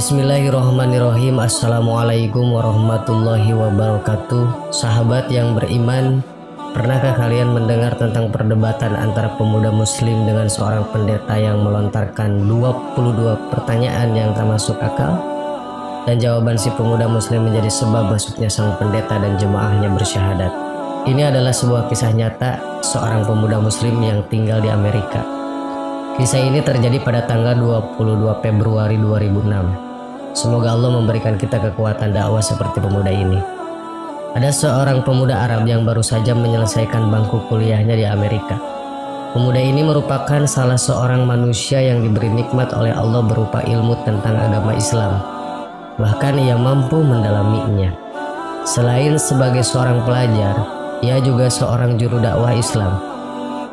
Bismillahirrahmanirrahim. Assalamualaikum warahmatullahi wabarakatuh. Sahabat yang beriman, pernahkah kalian mendengar tentang perdebatan antara pemuda muslim dengan seorang pendeta yang melontarkan 22 pertanyaan yang tak masuk akal? Dan jawaban si pemuda muslim menjadi sebab masuknya sang pendeta dan jemaahnya bersyahadat. Ini adalah sebuah kisah nyata seorang pemuda muslim yang tinggal di Amerika. Kisah ini terjadi pada tanggal 22 Februari 2006. Semoga Allah memberikan kita kekuatan dakwah seperti pemuda ini. Ada seorang pemuda Arab yang baru saja menyelesaikan bangku kuliahnya di Amerika. Pemuda ini merupakan salah seorang manusia yang diberi nikmat oleh Allah berupa ilmu tentang agama Islam. Bahkan ia mampu mendalaminya. Selain sebagai seorang pelajar, ia juga seorang juru dakwah Islam.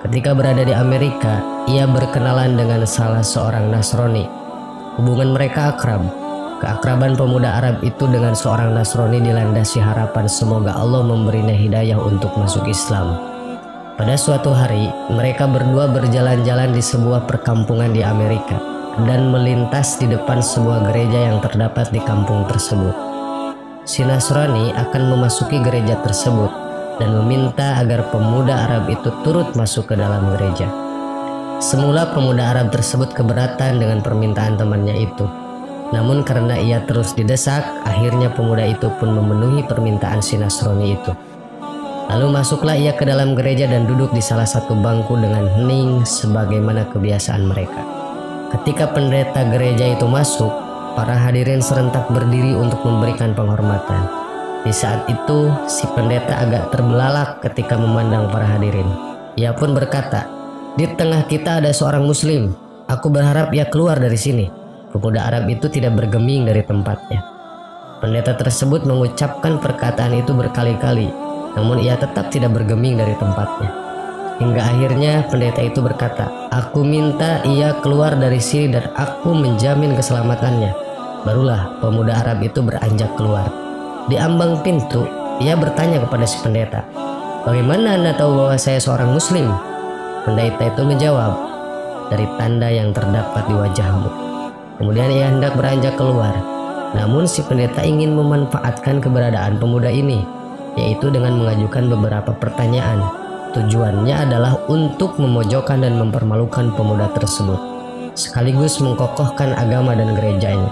Ketika berada di Amerika, ia berkenalan dengan salah seorang Nasrani. Hubungan mereka akrab. Keakraban pemuda Arab itu dengan seorang Nasrani dilandasi harapan semoga Allah memberinya hidayah untuk masuk Islam. Pada suatu hari, mereka berdua berjalan-jalan di sebuah perkampungan di Amerika dan melintas di depan sebuah gereja yang terdapat di kampung tersebut. Si Nasrani akan memasuki gereja tersebut dan meminta agar pemuda Arab itu turut masuk ke dalam gereja. Semula pemuda Arab tersebut keberatan dengan permintaan temannya itu. Namun karena ia terus didesak, akhirnya pemuda itu pun memenuhi permintaan si Nasrani itu. Lalu masuklah ia ke dalam gereja dan duduk di salah satu bangku dengan hening sebagaimana kebiasaan mereka. Ketika pendeta gereja itu masuk, para hadirin serentak berdiri untuk memberikan penghormatan. Di saat itu, si pendeta agak terbelalak ketika memandang para hadirin. Ia pun berkata, "Di tengah kita ada seorang muslim. Aku berharap ia keluar dari sini." Pemuda Arab itu tidak bergeming dari tempatnya. Pendeta tersebut mengucapkan perkataan itu berkali-kali, namun ia tetap tidak bergeming dari tempatnya. Hingga akhirnya pendeta itu berkata, "Aku minta ia keluar dari sini dan aku menjamin keselamatannya." Barulah pemuda Arab itu beranjak keluar. Di ambang pintu, ia bertanya kepada si pendeta, "Bagaimana Anda tahu bahwa saya seorang muslim?" Pendeta itu menjawab, "Dari tanda yang terdapat di wajahmu." Kemudian ia hendak beranjak keluar. Namun si pendeta ingin memanfaatkan keberadaan pemuda ini, yaitu dengan mengajukan beberapa pertanyaan. Tujuannya adalah untuk memojokkan dan mempermalukan pemuda tersebut, sekaligus mengkokohkan agama dan gerejanya.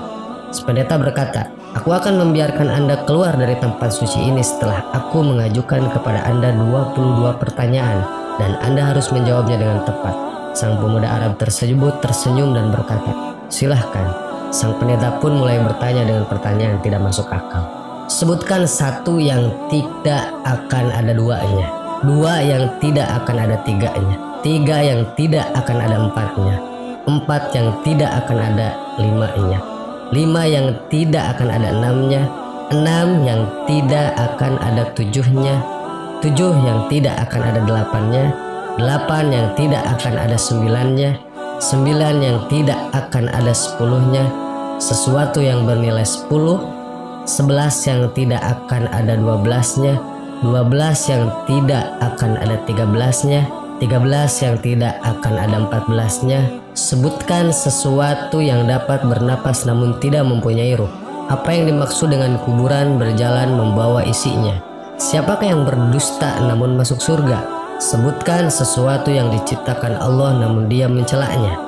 Si pendeta berkata, "Aku akan membiarkan Anda keluar dari tempat suci ini setelah aku mengajukan kepada Anda 22 pertanyaan dan Anda harus menjawabnya dengan tepat." Sang pemuda Arab tersebut tersenyum dan berkata, "Silahkan." Sang pendeta pun mulai bertanya dengan pertanyaan yang tidak masuk akal. "Sebutkan satu yang tidak akan ada duanya, dua yang tidak akan ada tiganya, tiga yang tidak akan ada empatnya, empat yang tidak akan ada limanya, lima yang tidak akan ada enamnya, enam yang tidak akan ada tujuhnya, tujuh yang tidak akan ada delapannya, delapan yang tidak akan ada sembilannya, sembilan yang tidak akan ada sepuluhnya, sesuatu yang bernilai 10, 11 yang tidak akan ada 12-nya, 12 yang tidak akan ada 13-nya, 13 yang tidak akan ada 14-nya. Sebutkan sesuatu yang dapat bernapas namun tidak mempunyai ruh. Apa yang dimaksud dengan kuburan berjalan membawa isinya? Siapakah yang berdusta namun masuk surga? Sebutkan sesuatu yang diciptakan Allah namun dia mencelaknya.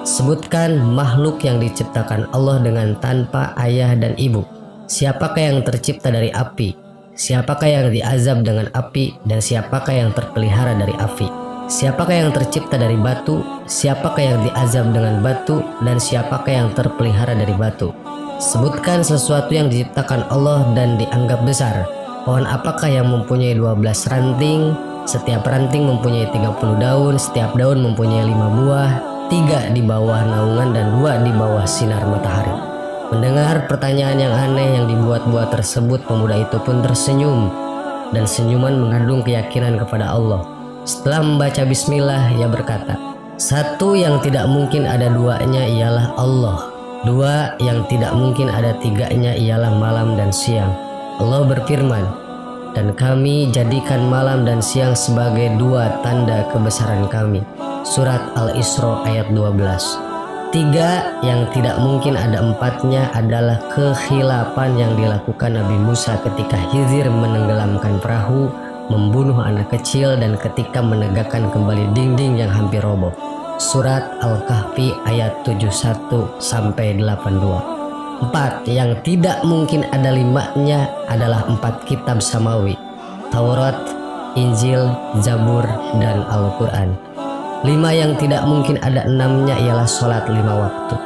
Sebutkan makhluk yang diciptakan Allah dengan tanpa ayah dan ibu. Siapakah yang tercipta dari api? Siapakah yang diazab dengan api dan siapakah yang terpelihara dari api? Siapakah yang tercipta dari batu? Siapakah yang diazab dengan batu? Dan siapakah yang terpelihara dari batu? Sebutkan sesuatu yang diciptakan Allah dan dianggap besar. Pohon apakah yang mempunyai 12 ranting? Setiap ranting mempunyai 30 daun. Setiap daun mempunyai 5 buah. 3 di bawah naungan dan 2 di bawah sinar matahari. Mendengar pertanyaan yang aneh yang dibuat-buat tersebut, pemuda itu pun tersenyum. Dan senyuman mengandung keyakinan kepada Allah. Setelah membaca bismillah, ia berkata, "Satu yang tidak mungkin ada duanya ialah Allah. Dua yang tidak mungkin ada tiganya ialah malam dan siang." Allah berfirman, "Dan kami jadikan malam dan siang sebagai 2 tanda kebesaran kami." Surat Al-Isra ayat 12. Tiga yang tidak mungkin ada empatnya adalah kekhilapan yang dilakukan Nabi Musa ketika Khidir menenggelamkan perahu, membunuh anak kecil, dan ketika menegakkan kembali dinding yang hampir roboh. Surat Al-Kahfi ayat 71-82. Empat yang tidak mungkin ada limanya adalah empat kitab samawi, Taurat, Injil, Zabur, dan Al-Quran. Lima yang tidak mungkin ada enamnya ialah sholat 5 waktu.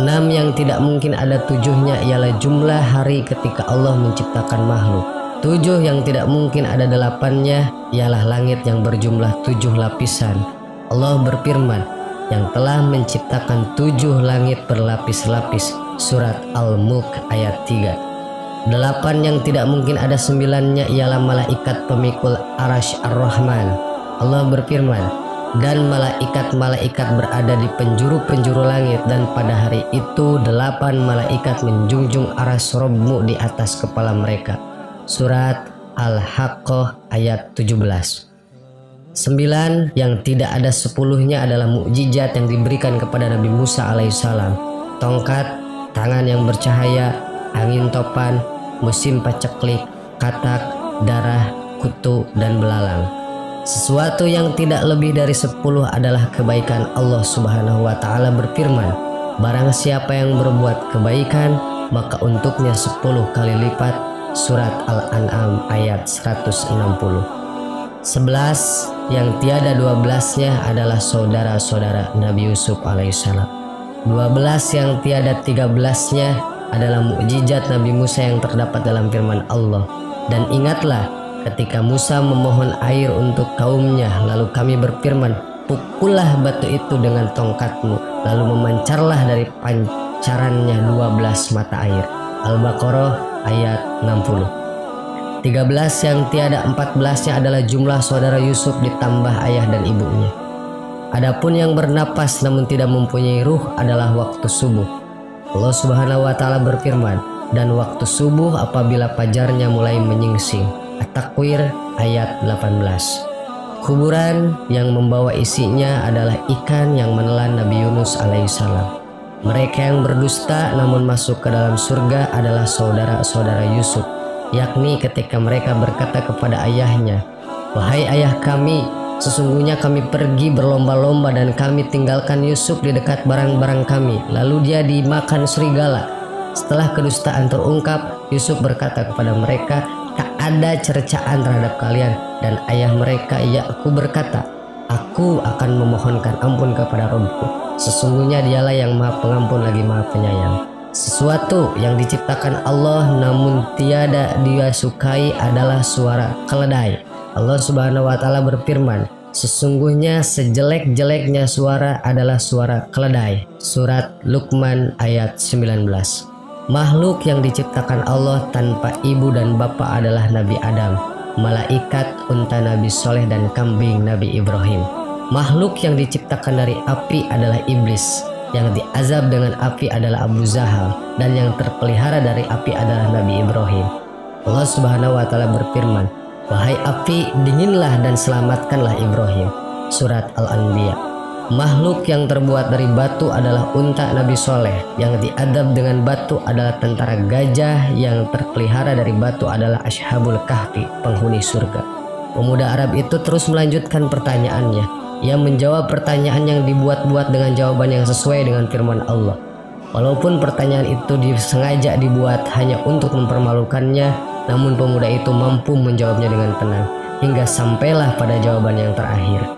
6 yang tidak mungkin ada 7-nya ialah jumlah hari ketika Allah menciptakan makhluk. 7 yang tidak mungkin ada 8-nya ialah langit yang berjumlah 7 lapisan. Allah berfirman yang telah menciptakan 7 langit berlapis-lapis. Surat Al-Mulk ayat 3. 8 yang tidak mungkin ada 9-nya ialah malaikat pemikul Arasy Ar-Rahman. Allah berfirman, dan malaikat-malaikat berada di penjuru-penjuru langit, dan pada hari itu 8 malaikat menjunjung aras Rabbmu di atas kepala mereka. Surat Al-Haqqah ayat 17. 9 yang tidak ada 10-nya adalah mukjizat yang diberikan kepada Nabi Musa alaihissalam. Tongkat, tangan yang bercahaya, angin topan, musim paceklik, katak, darah, kutu, dan belalang. Sesuatu yang tidak lebih dari 10 adalah kebaikan. Allah Subhanahu wa Ta'ala berfirman, barang siapa yang berbuat kebaikan maka untuknya 10 kali lipat. Surat Al-An'am ayat 160. 11 yang tiada 12-nya adalah saudara-saudara Nabi Yusuf alaihissalam. 12 yang tiada 13-nya adalah mukjizat Nabi Musa yang terdapat dalam firman Allah. Dan ingatlah ketika Musa memohon air untuk kaumnya, lalu kami berfirman, pukullah batu itu dengan tongkatmu, lalu memancarlah dari pancarannya 12 mata air. Al-Baqarah ayat 60. 13 yang tiada 14-nya adalah jumlah saudara Yusuf ditambah ayah dan ibunya. Adapun yang bernapas namun tidak mempunyai ruh adalah waktu subuh. Allah Subhanahu wa Ta'ala berfirman, dan waktu subuh apabila fajarnya mulai menyingsing. At-Takwir ayat 18. Kuburan yang membawa isinya adalah ikan yang menelan Nabi Yunus alaihissalam. Mereka yang berdusta namun masuk ke dalam surga adalah saudara-saudara Yusuf, yakni ketika mereka berkata kepada ayahnya, wahai ayah kami, sesungguhnya kami pergi berlomba-lomba dan kami tinggalkan Yusuf di dekat barang-barang kami, lalu dia dimakan serigala. Setelah kedustaan terungkap, Yusuf berkata kepada mereka, tak ada cercaan terhadap kalian. Dan ayah mereka Yakub berkata, aku akan memohonkan ampun kepada Rabbku. Sesungguhnya dialah yang maha pengampun lagi maha penyayang. Sesuatu yang diciptakan Allah namun tiada dia sukai adalah suara keledai. Allah Subhanahu wa Ta'ala berfirman, sesungguhnya sejelek-jeleknya suara adalah suara keledai. Surat Luqman ayat 19. Makhluk yang diciptakan Allah tanpa ibu dan bapa adalah Nabi Adam, malaikat, unta Nabi Soleh, dan kambing Nabi Ibrahim. Makhluk yang diciptakan dari api adalah iblis, yang diazab dengan api adalah Abu Zahal, dan yang terpelihara dari api adalah Nabi Ibrahim. Allah Subhanahu wa Ta'ala berfirman, wahai api, dinginlah dan selamatkanlah Ibrahim. Surat Al-Anbiya. Makhluk yang terbuat dari batu adalah unta Nabi Soleh, yang diadab dengan batu adalah tentara gajah, yang terpelihara dari batu adalah Ashabul Kahfi, penghuni surga. Pemuda Arab itu terus melanjutkan pertanyaannya. Ia menjawab pertanyaan yang dibuat-buat dengan jawaban yang sesuai dengan firman Allah. Walaupun pertanyaan itu disengaja dibuat hanya untuk mempermalukannya, namun pemuda itu mampu menjawabnya dengan tenang, hingga sampailah pada jawaban yang terakhir.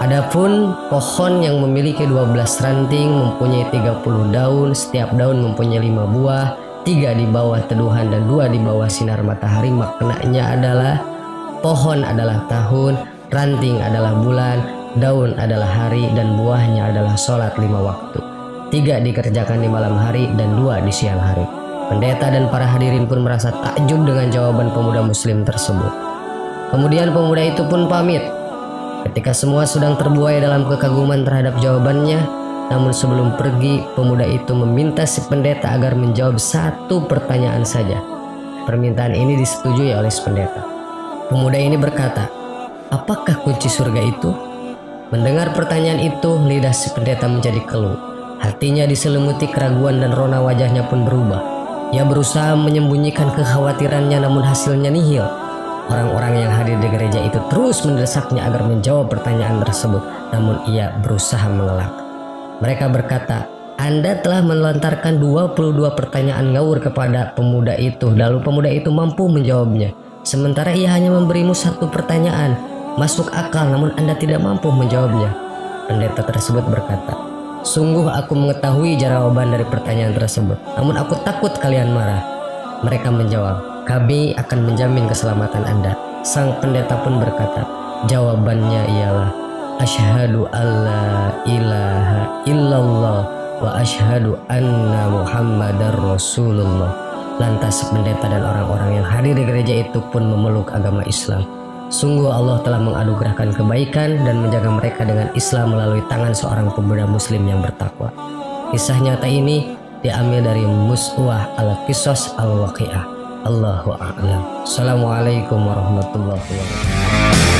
Adapun pohon yang memiliki 12 ranting, mempunyai 30 daun, setiap daun mempunyai 5 buah, 3 di bawah teduhan dan 2 di bawah sinar matahari, maknanya adalah pohon adalah tahun, ranting adalah bulan, daun adalah hari, dan buahnya adalah sholat 5 waktu. 3 dikerjakan di malam hari dan 2 di siang hari. Pendeta dan para hadirin pun merasa takjub dengan jawaban pemuda muslim tersebut. Kemudian pemuda itu pun pamit. Ketika semua sedang terbuai dalam kekaguman terhadap jawabannya, namun sebelum pergi, pemuda itu meminta si pendeta agar menjawab 1 pertanyaan saja. Permintaan ini disetujui oleh si pendeta. Pemuda ini berkata, apakah kunci surga itu? Mendengar pertanyaan itu, lidah si pendeta menjadi keluh. Hatinya diselimuti keraguan dan rona wajahnya pun berubah. Ia berusaha menyembunyikan kekhawatirannya, namun hasilnya nihil. Orang-orang yang hadir di gereja itu terus mendesaknya agar menjawab pertanyaan tersebut, namun ia berusaha mengelak. Mereka berkata, "Anda telah melontarkan 22 pertanyaan ngawur kepada pemuda itu, lalu pemuda itu mampu menjawabnya. Sementara ia hanya memberimu 1 pertanyaan. Masuk akal, namun Anda tidak mampu menjawabnya." Pendeta tersebut berkata, "Sungguh aku mengetahui jawaban dari pertanyaan tersebut, namun aku takut kalian marah." Mereka menjawab, "Kami akan menjamin keselamatan Anda." Sang pendeta pun berkata, "Jawabannya ialah asyhadu alla ilaha illallah wa asyhadu anna muhammadar rasulullah." Lantas pendeta dan orang-orang yang hadir di gereja itu pun memeluk agama Islam. Sungguh Allah telah menganugerahkan kebaikan dan menjaga mereka dengan Islam melalui tangan seorang pemuda muslim yang bertakwa. Kisah nyata ini diambil dari Mus'wah al-Qisas al-Waqi'ah. Allahu a'lam. Assalamualaikum warahmatullahi wabarakatuh.